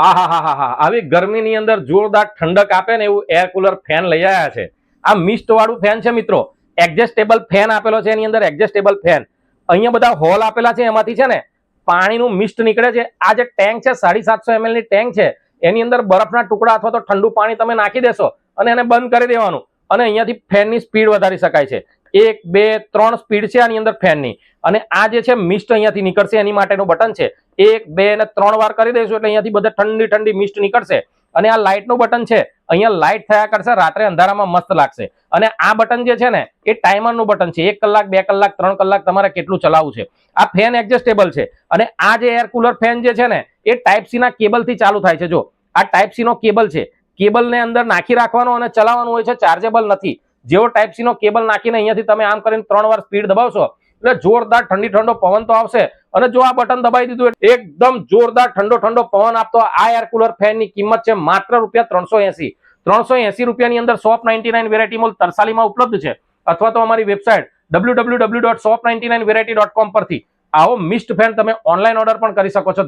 આહાહાહા, આવી ગરમીની અંદર જોરદાર ઠંડક આપે ને એવું એર કુલર ફેન લઈ આવ્યા છે. આ મિસ્ટ વાળું ફેન છે મિત્રો. એડજસ્ટેબલ ફેન આપેલો છે, એની અંદર એડજસ્ટેબલ ફેન. અહીંયા બધા હોલ આપેલા છે, એમાંથી છે ને પાણીનું મિસ્ટ નીકળે છે. આ જે ટેન્ક છે 750 ml ની ટેન્ક છે, એની અંદર બરફના ટુકડા અથવા તો ઠંડુ પાણી તમે નાખી દેશો અને એને બંધ કરી દેવાનું અને અહીંયાથી ફેનની સ્પીડ વધારી શકાય છે. 1 2 3 સ્પીડ છે આની અંદર ફેનની. અને આ જે છે મિસ્ટ અહીંયાથી નીકળશે એની માટેનું બટન છે. 1 2 અને 3 વાર કરી દઈશું એટલે અહીંયાથી બધા ઠંડી ઠંડી મિસ્ટ નીકળશે. અને આ લાઇટનું બટન છે, અહીંયા લાઇટ થયા કરશે, રાત્રે અંધારામાં મસ્ત લાગશે. અને આ બટન જે છે ને એ ટાઈમરનું બટન છે. 1 કલાક 2 કલાક 3 કલાક તમારે કેટલું ચલાવવું છે. આ ફેન એડજસ્ટેબલ છે. અને આ જે એર કુલર ફેન જે છે ને એ ટાઈપ સી ના કેબલથી ચાલુ થાય છે. જો આ ટાઈપ સી નો કેબલ છે, કેબલને અંદર નાખી રાખવાનો અને ચલાવવાનું હોય છે, ચાર્જેબલ નથી. જેવો ટાઈપ સી નો કેબલ નાખીને અહીંયાથી તમે આમ કરીને 3 વાર સ્પીડ દબાવશો એટલે જોરદાર ઠંડી ઠંડો પવન તો આવશે. અને જો આ બટન દબાવી દીધું એકદમ જોરદાર ઠંડો ઠંડો પવન આપતો આ એર કુલર ફેન ની કિંમત છે માત્ર ₹380. 380 રૂપિયાની અંદર શોપ 99 વેરાયટી મોલ તરસાલીમાં ઉપલબ્ધ છે. અથવા તો અમારી વેબસાઇટ www.shop99variety.com પરથી આવો મિસ્ટ ફેન તમે ઓનલાઈન ઓર્ડર પણ કરી શકો છો.